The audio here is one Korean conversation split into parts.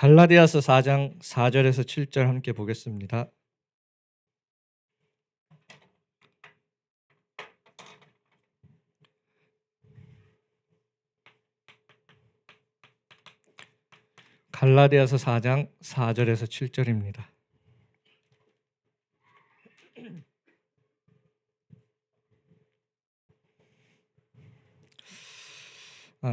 갈라디아서 4장 4절에서 7절 함께 보겠습니다. 갈라디아서 4장 4절에서 7절입니다.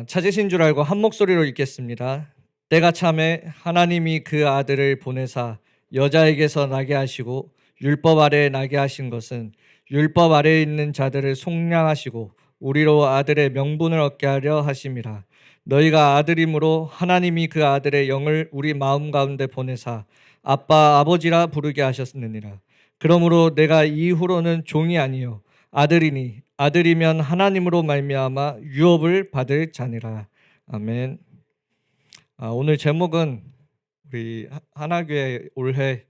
찾으신 줄 알고 한 목소리로 읽겠습니다. 때가 참에 하나님이 그 아들을 보내사 여자에게서 나게 하시고 율법 아래에 나게 하신 것은 율법 아래에 있는 자들을 속량하시고 우리로 아들의 명분을 얻게 하려 하심이라. 너희가 아들이므로 하나님이 그 아들의 영을 우리 마음 가운데 보내사 아빠 아버지라 부르게 하셨느니라. 그러므로 내가 이후로는 종이 아니요 아들이니 아들이면 하나님으로 말미암아 유업을 받을 자니라. 아멘. 오늘 제목은 우리 하나교회 올해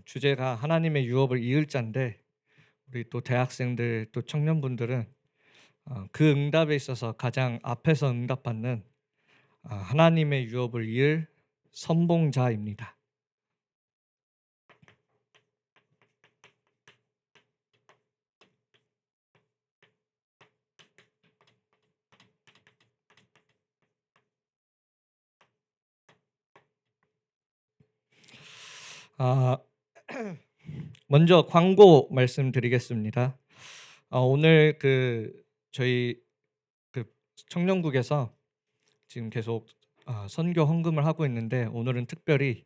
주제가 하나님의 유업을 이을 자인데, 우리 또 대학생들 또 청년분들은 그 응답에 있어서 가장 앞에서 응답받는 하나님의 유업을 이을 선봉자입니다. 아, 먼저 광고 말씀드리겠습니다. 오늘 저희 청년국에서 지금 계속 선교 헌금을 하고 있는데, 오늘은 특별히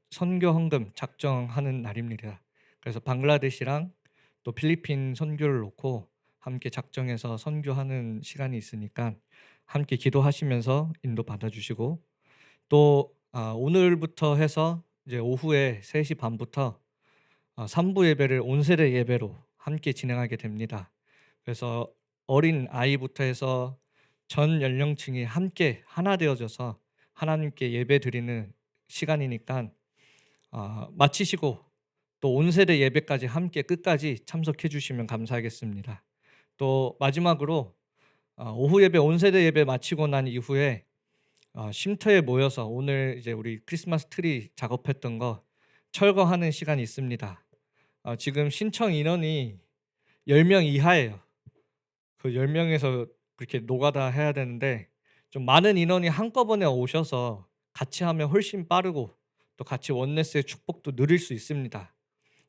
선교 헌금 작정하는 날입니다. 그래서 방글라데시랑 또 필리핀 선교를 놓고 함께 작정해서 선교하는 시간이 있으니까 함께 기도하시면서 인도 받아주시고, 또 오늘부터 해서 이제 오후에 3시 반부터 3부 예배를 온세대 예배로 함께 진행하게 됩니다. 그래서 어린 아이부터 해서 전 연령층이 함께 하나 되어져서 하나님께 예배 드리는 시간이니까 마치시고 또 온세대 예배까지 함께 끝까지 참석해 주시면 감사하겠습니다. 또 마지막으로 오후 예배 온세대 예배 마치고 난 이후에 쉼터에 모여서 오늘 이제 우리 크리스마스 트리 작업했던 거 철거하는 시간이 있습니다. 지금 신청 인원이 10명 이하예요. 그 10명에서 그렇게 노가다 해야 되는데, 좀 많은 인원이 한꺼번에 오셔서 같이 하면 훨씬 빠르고 또 같이 원네스의 축복도 누릴 수 있습니다.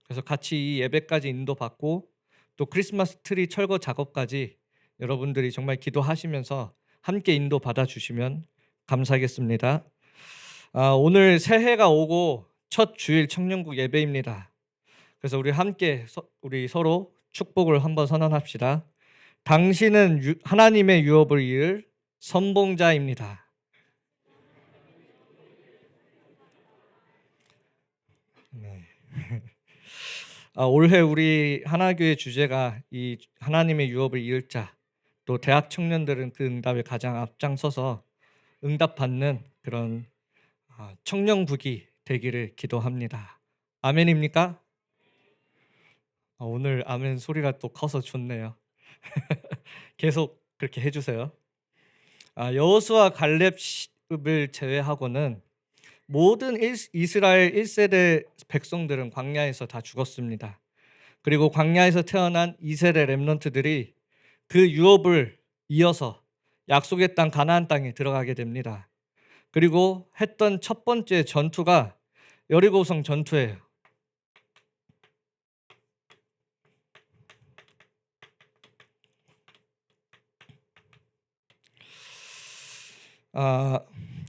그래서 같이 이 예배까지 인도받고 또 크리스마스 트리 철거 작업까지 여러분들이 정말 기도하시면서 함께 인도받아 주시면 감사하겠습니다. 오늘 새해가 오고 첫 주일 청년국 예배입니다. 그래서 우리 함께 우리 서로 축복을 한번 선언합시다. 당신은 하나님의 유업을 이을 선봉자입니다. 네. 올해 우리 하나교회 주제가 이 하나님의 유업을 이을 자, 또 대학 청년들은 그 응답에 가장 앞장서서 응답받는 그런 청년국이 되기를 기도합니다. 아멘입니까? 오늘 아멘 소리가 또 커서 좋네요. 계속 그렇게 해주세요. 여호수아 갈렙을 제외하고는 모든 이스라엘 1세대 백성들은 광야에서 다 죽었습니다. 그리고 광야에서 태어난 2세대 렘넌트들이 그 유업을 이어서 약속의 땅 가나안 땅에 들어가게 됩니다. 그리고 했던 첫 번째 전투가 여리고성 전투예요.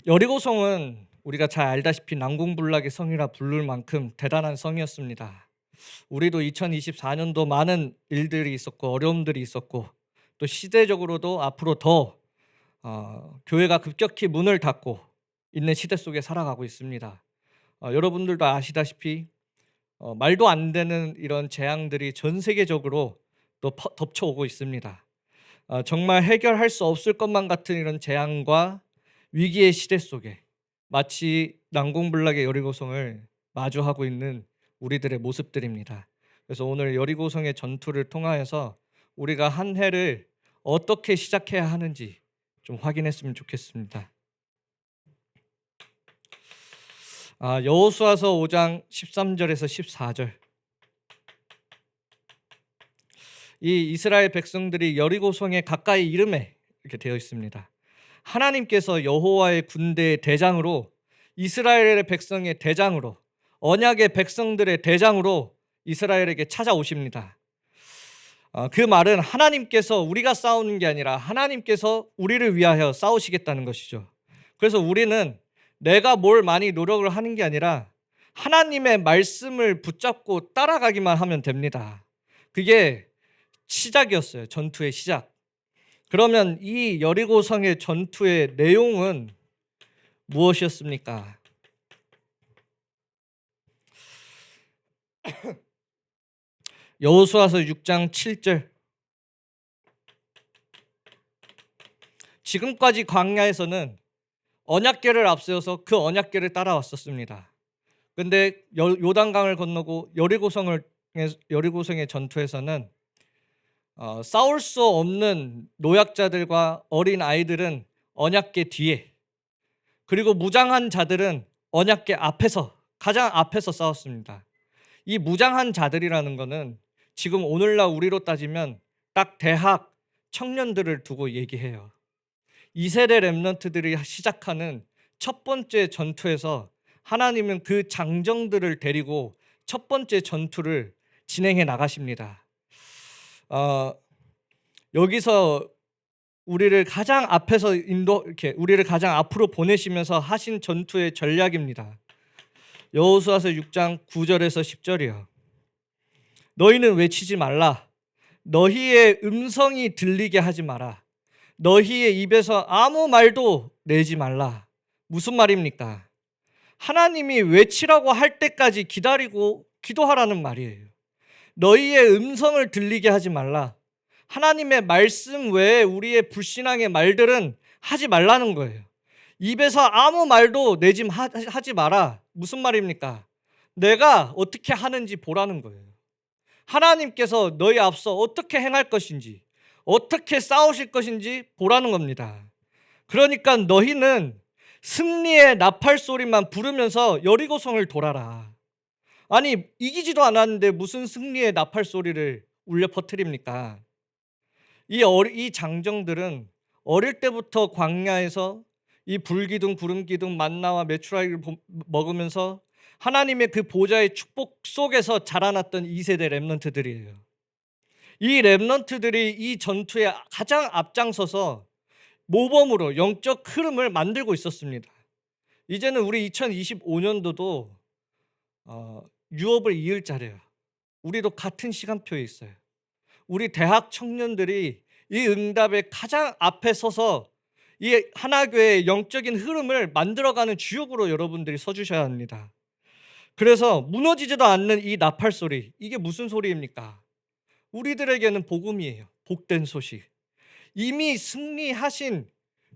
여리고성은 우리가 잘 알다시피 난공불락의 성이라 부를 만큼 대단한 성이었습니다. 우리도 2024년도 많은 일들이 있었고 어려움들이 있었고 또 시대적으로도 앞으로 더 교회가 급격히 문을 닫고 있는 시대 속에 살아가고 있습니다. 여러분들도 아시다시피 말도 안 되는 이런 재앙들이 전 세계적으로 또 덮쳐오고 있습니다. 정말 해결할 수 없을 것만 같은 이런 재앙과 위기의 시대 속에 마치 난공불락의 여리고성을 마주하고 있는 우리들의 모습들입니다. 그래서 오늘 여리고성의 전투를 통하여서 우리가 한 해를 어떻게 시작해야 하는지 좀 확인했으면 좋겠습니다. 여호수아서 5장 13절에서 14절. 이 이스라엘 백성들이 여리고성에 가까이 이름에 이렇게 되어 있습니다. 하나님께서 여호와의 군대의 대장으로, 이스라엘의 백성의 대장으로, 언약의 백성들의 대장으로 이스라엘에게 찾아오십니다. 그 말은 하나님께서 우리가 싸우는 게 아니라 하나님께서 우리를 위하여 싸우시겠다는 것이죠. 그래서 우리는 내가 뭘 많이 노력을 하는 게 아니라 하나님의 말씀을 붙잡고 따라가기만 하면 됩니다. 그게 시작이었어요. 전투의 시작. 그러면 이 여리고성의 전투의 내용은 무엇이었습니까? 여호수아서 6장 7절. 지금까지 광야에서는 언약궤를 앞세워서 그 언약궤를 따라왔었습니다. 근데 요단강을 건너고 여리고성의 전투에서는 싸울 수 없는 노약자들과 어린 아이들은 언약궤 뒤에, 그리고 무장한 자들은 언약궤 앞에서, 가장 앞에서 싸웠습니다. 이 무장한 자들이라는 것은 지금 오늘날 우리로 따지면 딱 대학 청년들을 두고 얘기해요. 2세대 렘넌트들이 시작하는 첫 번째 전투에서 하나님은 그 장정들을 데리고 첫 번째 전투를 진행해 나가십니다. 여기서 우리를 가장 앞에서 우리를 가장 앞으로 보내시면서 하신 전투의 전략입니다. 여호수아서 6장 9절에서 10절이요. 너희는 외치지 말라. 너희의 음성이 들리게 하지 마라. 너희의 입에서 아무 말도 내지 말라. 무슨 말입니까? 하나님이 외치라고 할 때까지 기다리고 기도하라는 말이에요. 너희의 음성을 들리게 하지 말라. 하나님의 말씀 외에 우리의 불신앙의 말들은 하지 말라는 거예요. 입에서 아무 말도 내지 하지 마라. 무슨 말입니까? 내가 어떻게 하는지 보라는 거예요. 하나님께서 너희 앞서 어떻게 행할 것인지, 어떻게 싸우실 것인지 보라는 겁니다. 그러니까 너희는 승리의 나팔 소리만 부르면서 여리고성을 돌아라. 아니, 이기지도 않았는데 무슨 승리의 나팔 소리를 울려 퍼뜨립니까? 이 장정들은 어릴 때부터 광야에서 이 불기둥 구름기둥 만나와 메추라기를 먹으면서 하나님의 그 보좌의 축복 속에서 자라났던 2세대 렘넌트들이에요. 이 렘넌트들이 이 전투에 가장 앞장서서 모범으로 영적 흐름을 만들고 있었습니다. 이제는 우리 2025년도도 유업을 이을 자리예요. 우리도 같은 시간표에 있어요. 우리 대학 청년들이 이 응답의 가장 앞에 서서 이 하나교회의 영적인 흐름을 만들어가는 주역으로 여러분들이 서주셔야 합니다. 그래서 무너지지도 않는 이 나팔 소리, 이게 무슨 소리입니까? 우리들에게는 복음이에요. 복된 소식. 이미 승리하신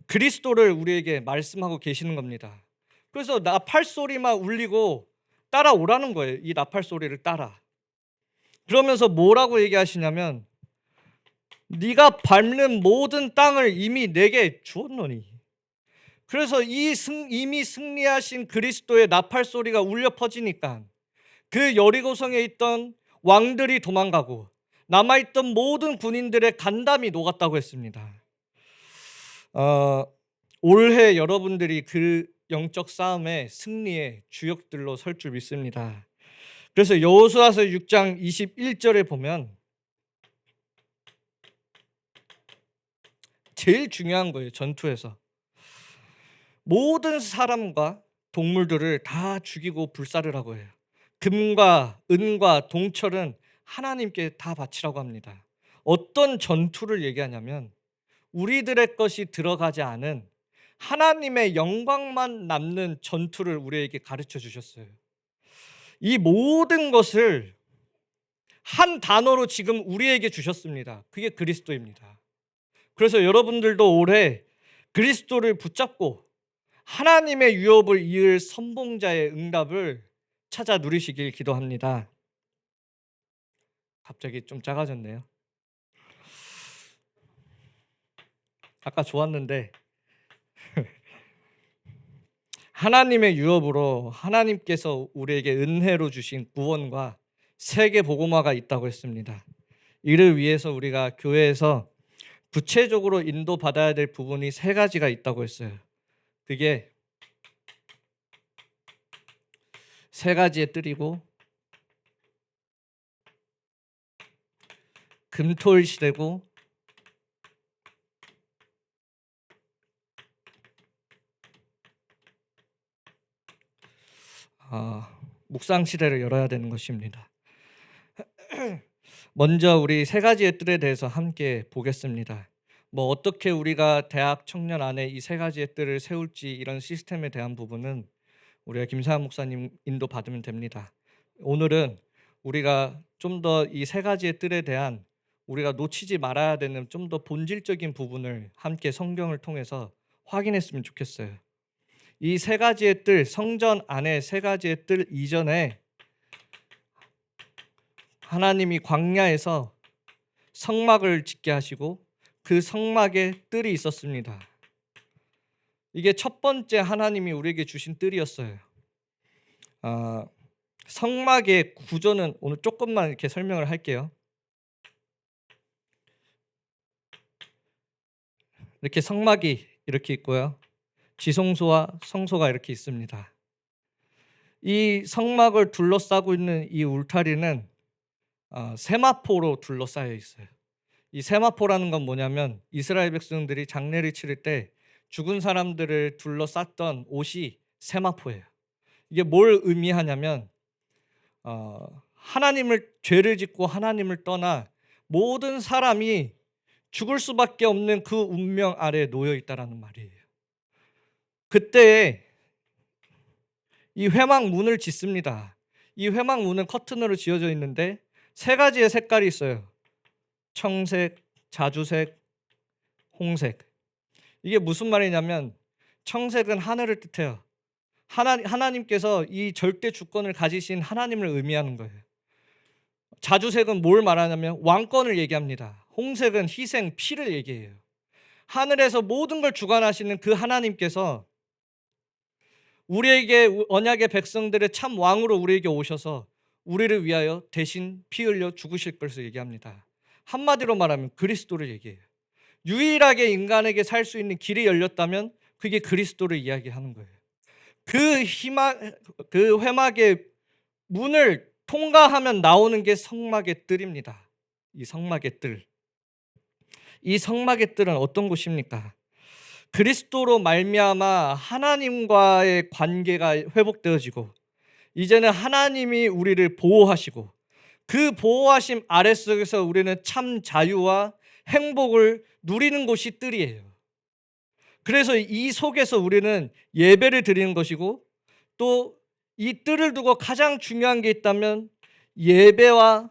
그리스도를 우리에게 말씀하고 계시는 겁니다. 그래서 나팔 소리만 울리고 따라오라는 거예요. 이 나팔 소리를 따라. 그러면서 뭐라고 얘기하시냐면 네가 밟는 모든 땅을 이미 내게 주었노니. 그래서 이미 승리하신 그리스도의 나팔 소리가 울려 퍼지니까 그 여리고성에 있던 왕들이 도망가고 남아있던 모든 군인들의 간담이 녹았다고 했습니다. 올해 여러분들이 그 영적 싸움의 승리의 주역들로 설 줄 믿습니다. 그래서 여호수아서 6장 21절에 보면 제일 중요한 거예요. 전투에서 모든 사람과 동물들을 다 죽이고 불사르라고 해요. 금과 은과 동철은 하나님께 다 바치라고 합니다. 어떤 전투를 얘기하냐면 우리들의 것이 들어가지 않은 하나님의 영광만 남는 전투를 우리에게 가르쳐 주셨어요. 이 모든 것을 한 단어로 지금 우리에게 주셨습니다. 그게 그리스도입니다. 그래서 여러분들도 올해 그리스도를 붙잡고 하나님의 유업을 이을 선봉자의 응답을 찾아 누리시길 기도합니다. 갑자기 좀 작아졌네요. 아까 좋았는데 하나님의 유업으로 하나님께서 우리에게 은혜로 주신 구원과 세계 복음화가 있다고 했습니다. 이를 위해서 우리가 교회에서 구체적으로 인도받아야 될 부분이 세 가지가 있다고 했어요. 그게 세 가지의 뜰이고 금토일 시대고 묵상 시대를 열어야 되는 것입니다. 먼저 우리 세 가지의 뜰에 대해서 함께 보겠습니다. 어떻게 우리가 대학 청년 안에 이 세 가지의 뜰을 세울지 이런 시스템에 대한 부분은 우리가 김사한 목사님 인도 받으면 됩니다. 오늘은 우리가 좀 더 이 세 가지의 뜰에 대한 우리가 놓치지 말아야 되는 좀 더 본질적인 부분을 함께 성경을 통해서 확인했으면 좋겠어요. 이 세 가지의 뜰, 성전 안에 세 가지의 뜰 이전에 하나님이 광야에서 성막을 짓게 하시고 그 성막에 뜰이 있었습니다. 이게 첫 번째 하나님이 우리에게 주신 뜰이었어요. 성막의 구조는 오늘 조금만 이렇게 설명을 할게요. 이렇게 성막이 이렇게 있고요. 지성소와 성소가 이렇게 있습니다. 이 성막을 둘러싸고 있는 이 울타리는 세마포로 둘러싸여 있어요. 이 세마포라는 건 뭐냐면 이스라엘 백성들이 장례를 치를 때 죽은 사람들을 둘러쌌던 옷이 세마포예요. 이게 뭘 의미하냐면 하나님을 죄를 짓고 하나님을 떠나 모든 사람이 죽을 수밖에 없는 그 운명 아래에 놓여 있다라는 말이에요. 그때 이 회막 문을 짓습니다. 이 회막 문은 커튼으로 지어져 있는데 세 가지의 색깔이 있어요. 청색, 자주색, 홍색. 이게 무슨 말이냐면 청색은 하늘을 뜻해요. 하나님께서 이 절대 주권을 가지신 하나님을 의미하는 거예요. 자주색은 뭘 말하냐면 왕권을 얘기합니다. 홍색은 희생, 피를 얘기해요. 하늘에서 모든 걸 주관하시는 그 하나님께서 우리에게 언약의 백성들의 참 왕으로 우리에게 오셔서 우리를 위하여 대신 피 흘려 죽으실 것을 얘기합니다. 한마디로 말하면 그리스도를 얘기해요. 유일하게 인간에게 살 수 있는 길이 열렸다면 그게 그리스도를 이야기하는 거예요. 그 회막의 문을 통과하면 나오는 게 성막의 뜰입니다. 이 성막의 뜰. 이 성막의 뜰은 어떤 곳입니까? 그리스도로 말미암아 하나님과의 관계가 회복되어지고 이제는 하나님이 우리를 보호하시고 그 보호하심 아래속에서 우리는 참 자유와 행복을 누리는 곳이 뜰이에요. 그래서 이 속에서 우리는 예배를 드리는 것이고 또 이 뜰을 두고 가장 중요한 게 있다면 예배와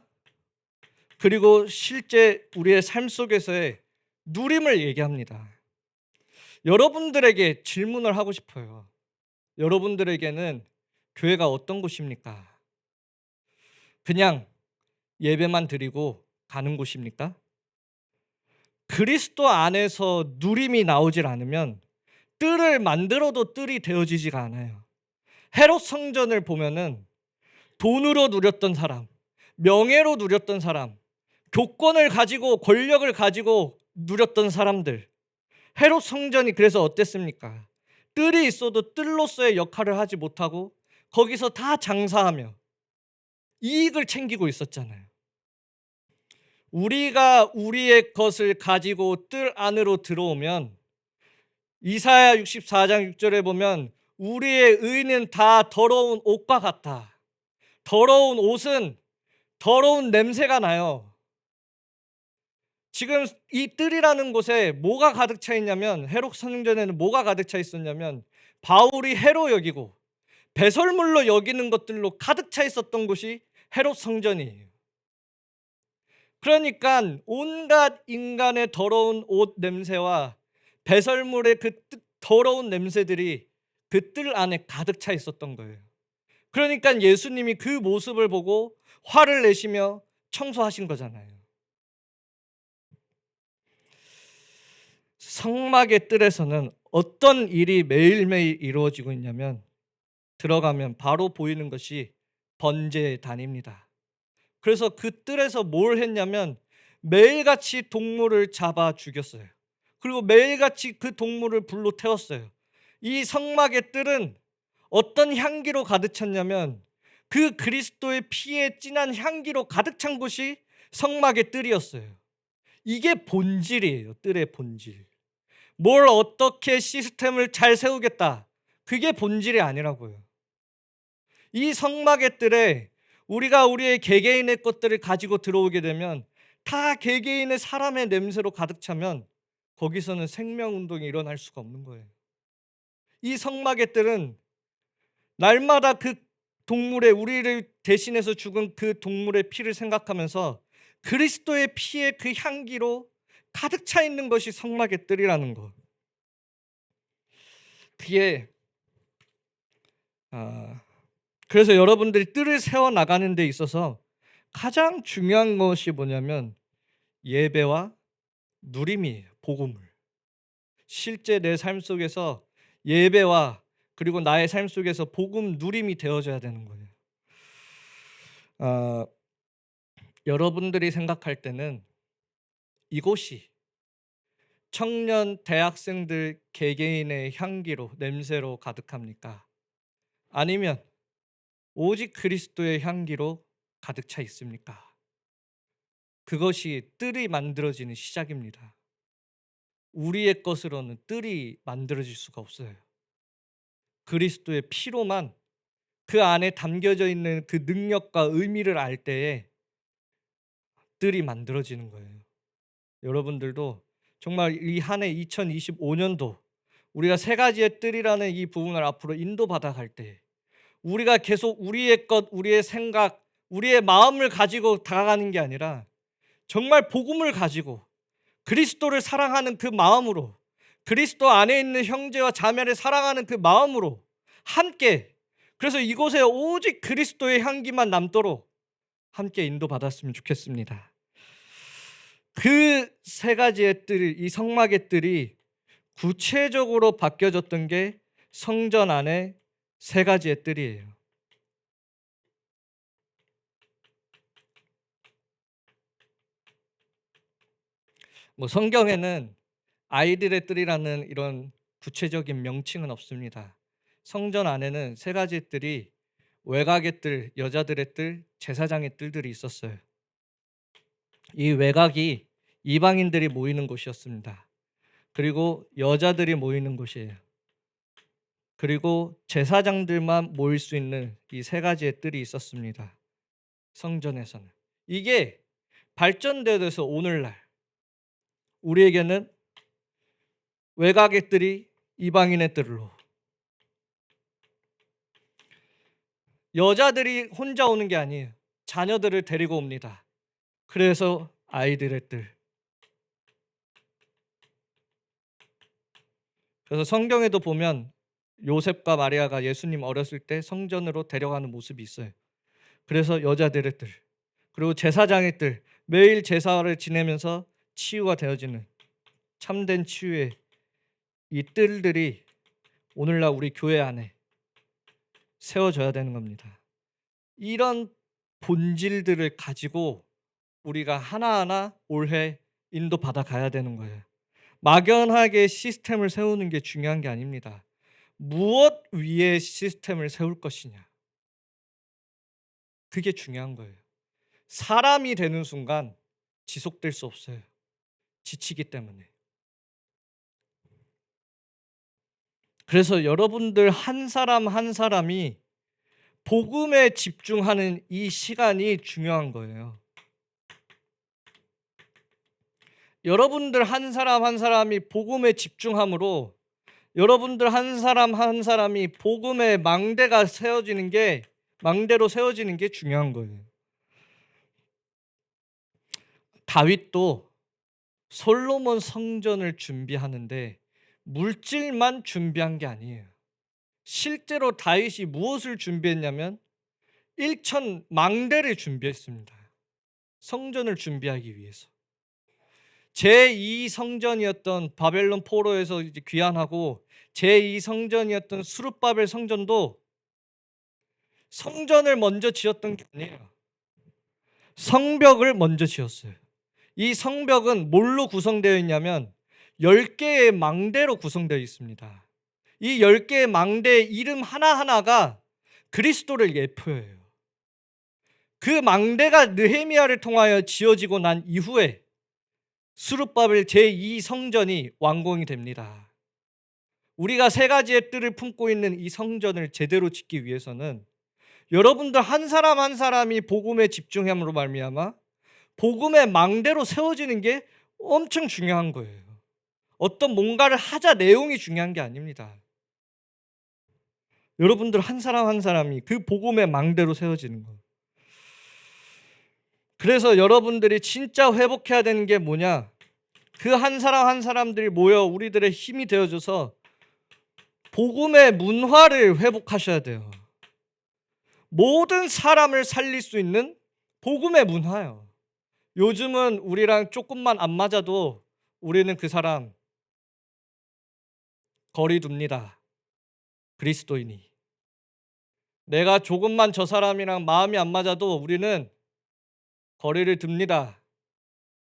그리고 실제 우리의 삶 속에서의 누림을 얘기합니다. 여러분들에게 질문을 하고 싶어요. 여러분들에게는 교회가 어떤 곳입니까? 그냥 예배만 드리고 가는 곳입니까? 그리스도 안에서 누림이 나오질 않으면 뜰을 만들어도 뜰이 되어지지가 않아요. 헤롯 성전을 보면은 돈으로 누렸던 사람, 명예로 누렸던 사람, 교권을 가지고 권력을 가지고 누렸던 사람들, 헤롯 성전이 그래서 어땠습니까? 뜰이 있어도 뜰로서의 역할을 하지 못하고 거기서 다 장사하며 이익을 챙기고 있었잖아요. 우리가 우리의 것을 가지고 뜰 안으로 들어오면 이사야 64장 6절에 보면 우리의 의는 다 더러운 옷과 같다. 더러운 옷은 더러운 냄새가 나요. 지금 이 뜰이라는 곳에 뭐가 가득 차 있냐면 헤롯 성전에는 뭐가 가득 차 있었냐면 바울이 해로 여기고 배설물로 여기는 것들로 가득 차 있었던 곳이 헤롯 성전이에요. 그러니까 온갖 인간의 더러운 옷 냄새와 배설물의 그 더러운 냄새들이 그 뜰 안에 가득 차 있었던 거예요. 그러니까 예수님이 그 모습을 보고 화를 내시며 청소하신 거잖아요. 성막의 뜰에서는 어떤 일이 매일매일 이루어지고 있냐면 들어가면 바로 보이는 것이 번제단입니다. 그래서 그 뜰에서 뭘 했냐면 매일같이 동물을 잡아 죽였어요. 그리고 매일같이 그 동물을 불로 태웠어요. 이 성막의 뜰은 어떤 향기로 가득 찼냐면 그 그리스도의 피에 진한 향기로 가득 찬 곳이 성막의 뜰이었어요. 이게 본질이에요. 뜰의 본질. 뭘 어떻게 시스템을 잘 세우겠다. 그게 본질이 아니라고요. 이 성막의 뜰에 우리가 우리의 개개인의 것들을 가지고 들어오게 되면 다 개개인의 사람의 냄새로 가득 차면 거기서는 생명운동이 일어날 수가 없는 거예요. 이 성막의 뜰은 날마다 그 동물의 우리를 대신해서 죽은 그 동물의 피를 생각하면서 그리스도의 피의 그 향기로 가득 차 있는 것이 성막의 뜰이라는 것. 그게 그래서 여러분들이 뜰을 세워 나가는 데 있어서 가장 중요한 것이 뭐냐면 예배와 누림이에요. 복음을. 실제 내 삶 속에서 예배와 그리고 나의 삶 속에서 복음 누림이 되어져야 되는 거예요. 여러분들이 생각할 때는 이곳이 청년 대학생들 개개인의 향기로 냄새로 가득합니까? 아니면 오직 그리스도의 향기로 가득 차 있습니까? 그것이 뜰이 만들어지는 시작입니다. 우리의 것으로는 뜰이 만들어질 수가 없어요. 그리스도의 피로만 그 안에 담겨져 있는 그 능력과 의미를 알 때에 뜰이 만들어지는 거예요. 여러분들도 정말 이 한 해 2025년도 우리가 세 가지의 뜰이라는 이 부분을 앞으로 인도받아 갈 때 우리가 계속 우리의 것, 우리의 생각, 우리의 마음을 가지고 다가가는 게 아니라 정말 복음을 가지고 그리스도를 사랑하는 그 마음으로 그리스도 안에 있는 형제와 자매를 사랑하는 그 마음으로 함께 그래서 이곳에 오직 그리스도의 향기만 남도록 함께 인도받았으면 좋겠습니다. 그 세 가지의 뜰, 이 성막의 뜰이 구체적으로 바뀌어졌던 게 성전 안에 세 가지의 뜰이에요. 성경에는 아이들의 뜰이라는 이런 구체적인 명칭은 없습니다. 성전 안에는 세 가지의 뜰이 외곽의 뜰, 여자들의 뜰, 제사장의 뜰들이 있었어요. 이 외곽이 이방인들이 모이는 곳이었습니다. 그리고 여자들이 모이는 곳이에요. 그리고 제사장들만 모일 수 있는 이 세 가지의 뜰이 있었습니다. 성전에서는. 이게 발전돼서 오늘날 우리에게는 외곽의 뜰이 이방인의 뜰로 여자들이 혼자 오는 게 아니에요. 자녀들을 데리고 옵니다. 그래서 아이들의 뜰. 그래서 성경에도 보면 요셉과 마리아가 예수님 어렸을 때 성전으로 데려가는 모습이 있어요. 그래서 여자들의 뜰. 그리고 제사장의 뜰. 매일 제사를 지내면서 치유가 되어지는 참된 치유의 이 뜰들이 오늘날 우리 교회 안에 세워져야 되는 겁니다. 이런 본질들을 가지고 우리가 하나하나 올해 인도받아 가야 되는 거예요. 막연하게 시스템을 세우는 게 중요한 게 아닙니다. 무엇 위에 시스템을 세울 것이냐. 그게 중요한 거예요. 사람이 되는 순간 지속될 수 없어요. 지치기 때문에. 그래서 여러분들 한 사람 한 사람이 복음에 집중하는 이 시간이 중요한 거예요. 여러분들 한 사람 한 사람이 복음에 집중함으로 여러분들 한 사람 한 사람이 복음의 망대가 세워지는 게 망대로 세워지는 게 중요한 거예요. 다윗도 솔로몬 성전을 준비하는데 물질만 준비한 게 아니에요. 실제로 다윗이 무엇을 준비했냐면 일천 망대를 준비했습니다. 성전을 준비하기 위해서. 제2 성전이었던 바벨론 포로에서 이제 귀환하고 제2 성전이었던 수룹바벨 성전도 성전을 먼저 지었던 게 아니에요. 성벽을 먼저 지었어요. 이 성벽은 뭘로 구성되어 있냐면 10개의 망대로 구성되어 있습니다. 이 10개의 망대의 이름 하나하나가 그리스도를 예표해요. 그 망대가 느헤미야를 통하여 지어지고 난 이후에 수룹바벨 제2 성전이 완공이 됩니다. 우리가 세 가지의 뜰을 품고 있는 이 성전을 제대로 짓기 위해서는 여러분들 한 사람 한 사람이 복음에 집중함으로 말미암아 복음의 망대로 세워지는 게 엄청 중요한 거예요. 어떤 뭔가를 하자 내용이 중요한 게 아닙니다. 여러분들 한 사람 한 사람이 그 복음의 망대로 세워지는 거예요. 그래서 여러분들이 진짜 회복해야 되는 게 뭐냐? 그 한 사람 한 사람들이 모여 우리들의 힘이 되어줘서 복음의 문화를 회복하셔야 돼요. 모든 사람을 살릴 수 있는 복음의 문화예요. 요즘은 우리랑 조금만 안 맞아도 우리는 그 사람 거리 둡니다. 그리스도인이. 내가 조금만 저 사람이랑 마음이 안 맞아도 우리는 거리를 둡니다.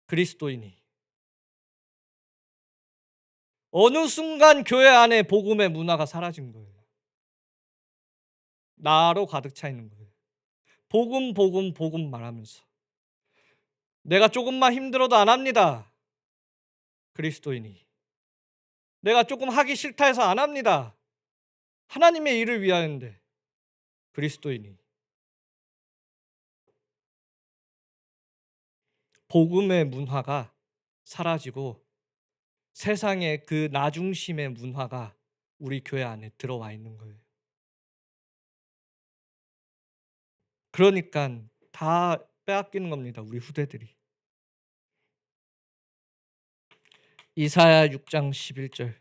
그리스도인이. 어느 순간 교회 안에 복음의 문화가 사라진 거예요. 나로 가득 차 있는 거예요. 복음 복음 복음 말하면서 내가 조금만 힘들어도 안 합니다. 그리스도인이. 내가 조금 하기 싫다 해서 안 합니다. 하나님의 일을 위하는데 그리스도인이. 복음의 문화가 사라지고 세상의 그 나중심의 문화가 우리 교회 안에 들어와 있는 거예요. 그러니까 다 빼앗기는 겁니다. 우리 후대들이. 이사야 6장 11절.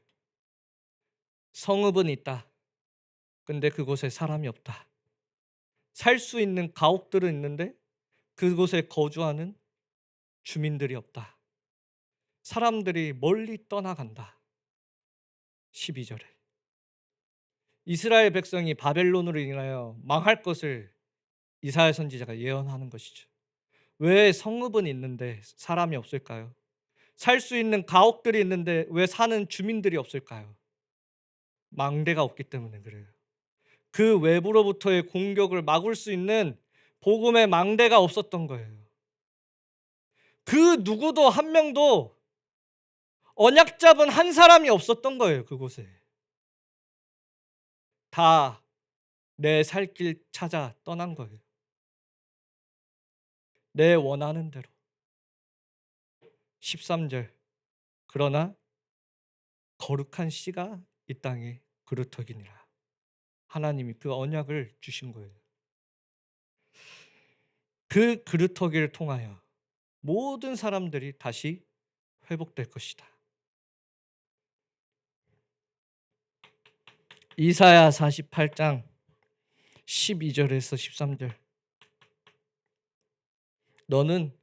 성읍은 있다. 근데 그곳에 사람이 없다. 살 수 있는 가옥들은 있는데 그곳에 거주하는 주민들이 없다. 사람들이 멀리 떠나간다. 12절에. 이스라엘 백성이 바벨론으로 인하여 망할 것을 이사야 선지자가 예언하는 것이죠. 왜 성읍은 있는데 사람이 없을까요? 살 수 있는 가옥들이 있는데 왜 사는 주민들이 없을까요? 망대가 없기 때문에 그래요. 그 외부로부터의 공격을 막을 수 있는 복음의 망대가 없었던 거예요. 그 누구도 한 명도 언약 잡은 한 사람이 없었던 거예요. 그곳에. 다 내 살 길 찾아 떠난 거예요. 내 원하는 대로. 13절. 그러나 거룩한 씨가 이 땅에 그루터기니라. 하나님이 그 언약을 주신 거예요. 그 그루터기를 통하여 모든 사람들이 다시 회복될 것이다. 이사야 48장 12절에서 13절. 너는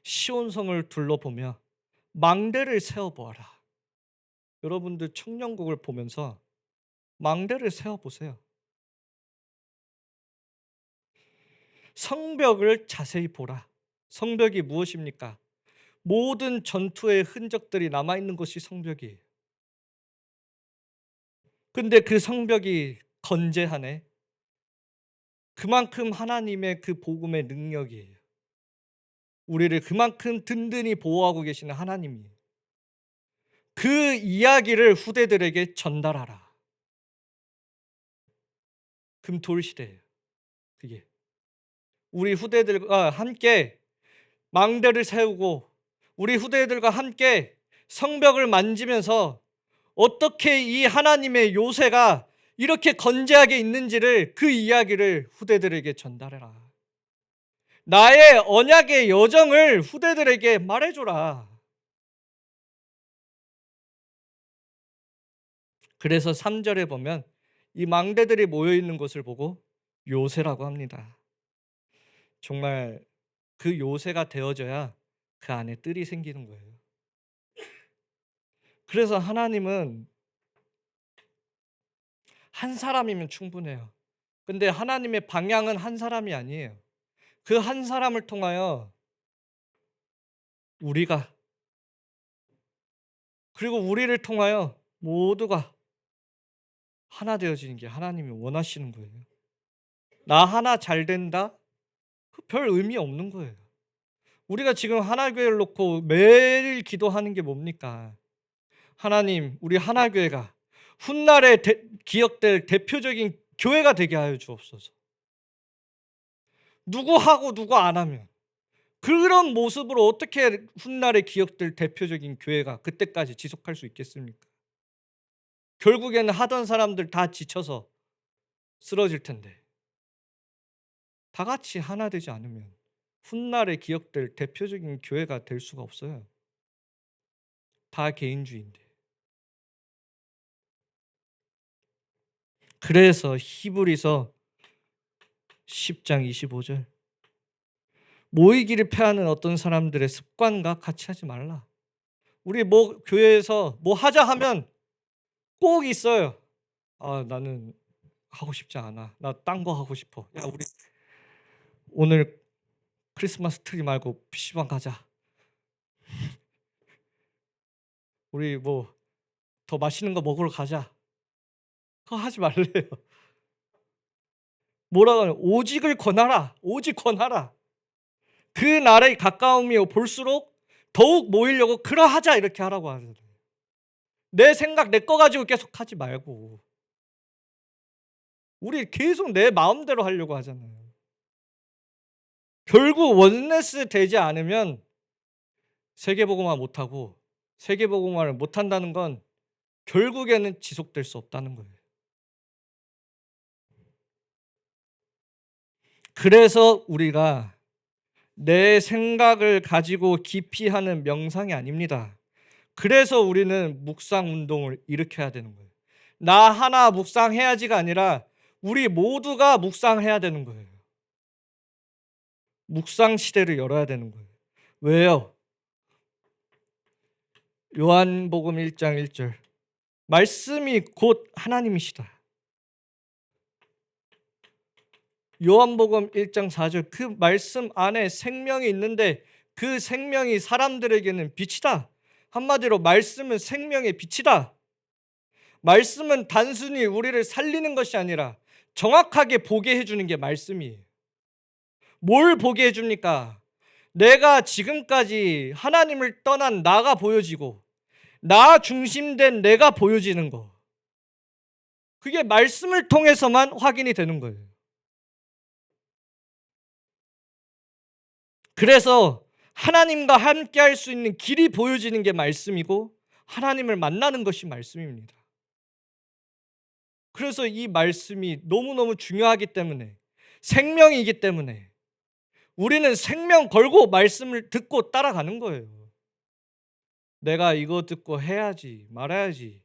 시온성을 둘러보며 망대를 세워보아라. 여러분들 청년국을 보면서 망대를 세워보세요. 성벽을 자세히 보라. 성벽이 무엇입니까? 모든 전투의 흔적들이 남아있는 것이 성벽이에요. 근데 그 성벽이 건재하네. 그만큼 하나님의 그 복음의 능력이에요. 우리를 그만큼 든든히 보호하고 계시는 하나님이에요. 그 이야기를 후대들에게 전달하라. 금토일 시대예요. 그게. 우리 후대들과 함께 망대를 세우고 우리 후대들과 함께 성벽을 만지면서 어떻게 이 하나님의 요새가 이렇게 건재하게 있는지를 그 이야기를 후대들에게 전달해라. 나의 언약의 여정을 후대들에게 말해줘라. 그래서 3절에 보면 이 망대들이 모여있는 것을 보고 요새라고 합니다. 정말 그 요새가 되어져야 그 안에 뜰이 생기는 거예요. 그래서 하나님은 한 사람이면 충분해요. 근데 하나님의 방향은 한 사람이 아니에요. 그 한 사람을 통하여 우리가, 그리고 우리를 통하여 모두가 하나 되어지는 게 하나님이 원하시는 거예요. 나 하나 잘 된다? 별 의미 없는 거예요. 우리가 지금 하나교회를 놓고 매일 기도하는 게 뭡니까? 하나님, 우리 하나교회가 훗날에 기억될 대표적인 교회가 되게 하여 주옵소서. 누구 하고 누구 안 하면 그런 모습으로 어떻게 훗날에 기억될 대표적인 교회가 그때까지 지속할 수 있겠습니까? 결국에는 하던 사람들 다 지쳐서 쓰러질 텐데, 다 같이 하나 되지 않으면 훗날에 기억될 대표적인 교회가 될 수가 없어요. 다 개인주의인데. 그래서 히브리서 10장 25절, 모이기를 패하는 어떤 사람들의 습관과 같이 하지 말라. 우리 뭐 교회에서 뭐 하자 하면 꼭 있어요. 나는 하고 싶지 않아. 나 딴 거 하고 싶어. 야, 우리 오늘 크리스마스 트리 말고 PC방 가자. 우리 뭐 더 맛있는 거 먹으러 가자. 그거 하지 말래요. 뭐라고 하냐? 오직을 권하라. 오직 권하라. 그 날의 가까움이 볼수록 더욱 모이려고 그러하자, 이렇게 하라고 하잖아요. 내 생각 내 거 가지고 계속 하지 말고. 우리 계속 내 마음대로 하려고 하잖아요. 결국 원네스 되지 않으면 세계복음화 못하고, 세계복음화를 못한다는 건 결국에는 지속될 수 없다는 거예요. 그래서 우리가 내 생각을 가지고 깊이 하는 명상이 아닙니다. 그래서 우리는 묵상 운동을 일으켜야 되는 거예요. 나 하나 묵상해야지가 아니라 우리 모두가 묵상해야 되는 거예요. 묵상 시대를 열어야 되는 거예요. 왜요? 요한복음 1장 1절, 말씀이 곧 하나님이시다. 요한복음 1장 4절, 그 말씀 안에 생명이 있는데 그 생명이 사람들에게는 빛이다. 한마디로 말씀은 생명의 빛이다. 말씀은 단순히 우리를 살리는 것이 아니라 정확하게 보게 해주는 게 말씀이에요. 뭘 보게 해줍니까? 내가 지금까지 하나님을 떠난 나가 보여지고 나 중심된 내가 보여지는 거. 그게 말씀을 통해서만 확인이 되는 거예요. 그래서 하나님과 함께 할 수 있는 길이 보여지는 게 말씀이고 하나님을 만나는 것이 말씀입니다. 그래서 이 말씀이 너무너무 중요하기 때문에, 생명이기 때문에 우리는 생명 걸고 말씀을 듣고 따라가는 거예요. 내가 이거 듣고 해야지 말아야지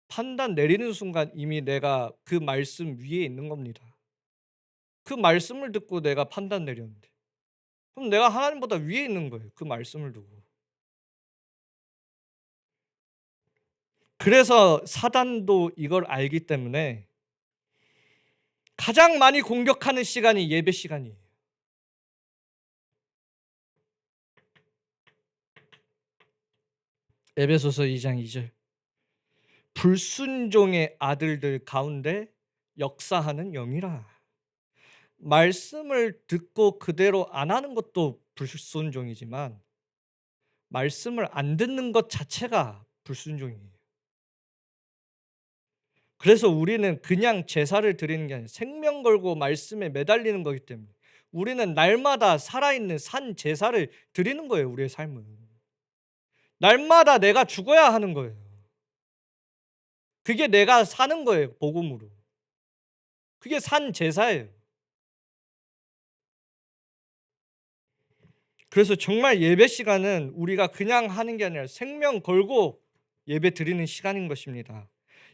판단 내리는 순간 이미 내가 그 말씀 위에 있는 겁니다. 그 말씀을 듣고 내가 판단 내렸는데 그럼 내가 하나님보다 위에 있는 거예요. 그 말씀을 두고. 그래서 사단도 이걸 알기 때문에 가장 많이 공격하는 시간이 예배 시간이에요. 에베소서 2장 2절, 불순종의 아들들 가운데 역사하는 영이라. 말씀을 듣고 그대로 안 하는 것도 불순종이지만 말씀을 안 듣는 것 자체가 불순종이에요. 그래서 우리는 그냥 제사를 드리는 게 아니라 생명 걸고 말씀에 매달리는 거기 때문에 우리는 날마다 살아있는 산 제사를 드리는 거예요. 우리의 삶은 날마다 내가 죽어야 하는 거예요. 그게 내가 사는 거예요. 복음으로. 그게 산 제사예요. 그래서 정말 예배 시간은 우리가 그냥 하는 게 아니라 생명 걸고 예배 드리는 시간인 것입니다.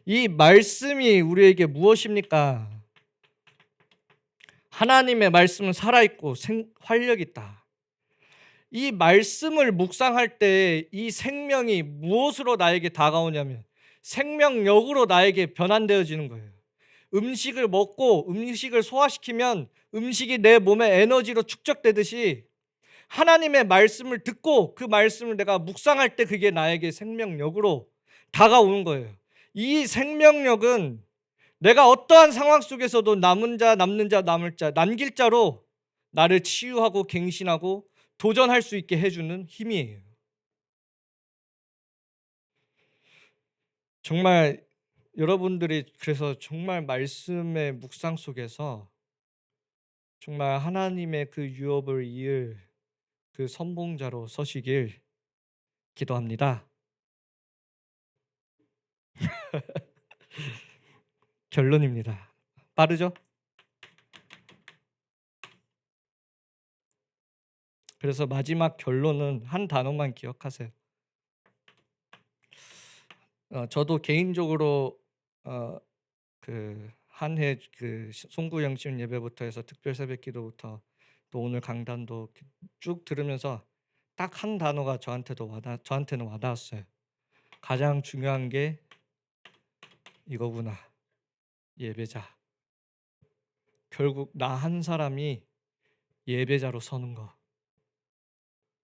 이 말씀이 우리에게 무엇입니까? 하나님의 말씀은 살아있고 활력 있다. 이 말씀을 묵상할 때 이 생명이 무엇으로 나에게 다가오냐면 생명력으로 나에게 변환되어지는 거예요. 음식을 먹고 음식을 소화시키면 음식이 내 몸에 에너지로 축적되듯이 하나님의 말씀을 듣고 그 말씀을 내가 묵상할 때 그게 나에게 생명력으로 다가오는 거예요. 이 생명력은 내가 어떠한 상황 속에서도 남은 자, 남는 자, 남을 자, 남길 자로 나를 치유하고 갱신하고 도전할 수 있게 해주는 힘이에요. 정말 여러분들이 그래서 정말 말씀의 묵상 속에서 정말 하나님의 그 유업을 이을 그 선봉자로 서시길 기도합니다. 결론입니다. 빠르죠? 그래서 마지막 결론은 한 단어만 기억하세요. 저도 개인적으로 그 한 해 그 송구 영신 예배부터 해서 특별 새벽 기도부터 또 오늘 강단도 쭉 들으면서 딱 한 단어가 저한테는 와닿았어요. 가장 중요한 게 이거구나. 예배자. 결국 나 한 사람이 예배자로 서는 거.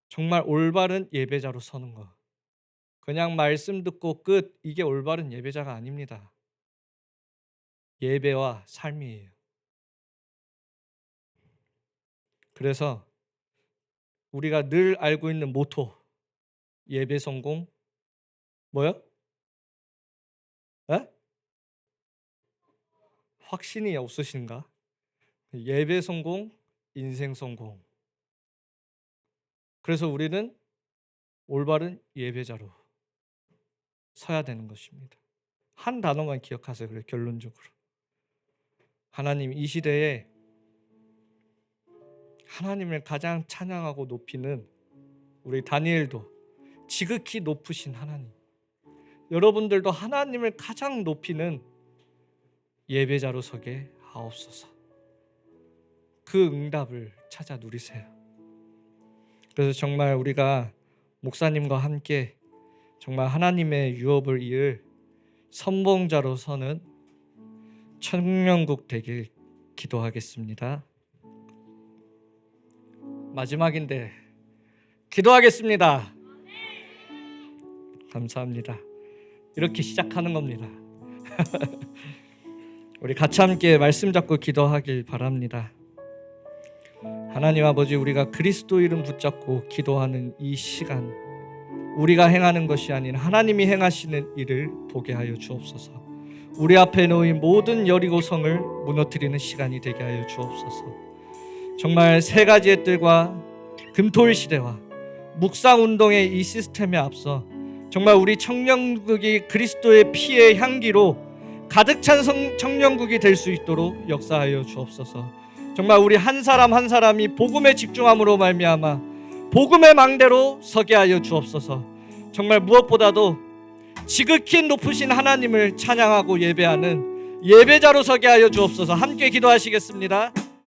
정말 올바른 예배자로 서는 거. 그냥 말씀 듣고 끝, 이게 올바른 예배자가 아닙니다. 예배와 삶이에요. 그래서 우리가 늘 알고 있는 모토, 예배 성공, 뭐요? 에? 확신이 없으신가? 예배 성공, 인생 성공. 그래서 우리는 올바른 예배자로 서야 되는 것입니다. 한 단어만 기억하세요. 그래, 결론적으로. 하나님, 이 시대에 하나님을 가장 찬양하고 높이는 우리 다니엘도 지극히 높으신 하나님, 여러분들도 하나님을 가장 높이는 예배자로 서게 하옵소서. 그 응답을 찾아 누리세요. 그래서 정말 우리가 목사님과 함께 정말 하나님의 유업을 이을 선봉자로 서는 청년국 되길 기도하겠습니다. 마지막인데 기도하겠습니다. 감사합니다. 이렇게 시작하는 겁니다. 우리 같이 함께 말씀 잡고 기도하길 바랍니다. 하나님 아버지, 우리가 그리스도 이름 붙잡고 기도하는 이 시간, 우리가 행하는 것이 아닌 하나님이 행하시는 일을 보게 하여 주옵소서. 우리 앞에 놓인 모든 여리고성을 무너뜨리는 시간이 되게 하여 주옵소서. 정말 세 가지의 뜰과 금토일 시대와 묵상운동의 이 시스템에 앞서 정말 우리 청년국이 그리스도의 피의 향기로 가득 찬 청년국이 될 수 있도록 역사하여 주옵소서. 정말 우리 한 사람 한 사람이 복음에 집중함으로 말미암아 복음의 망대로 서게 하여 주옵소서. 정말 무엇보다도 지극히 높으신 하나님을 찬양하고 예배하는 예배자로 서게 하여 주옵소서. 함께 기도하시겠습니다.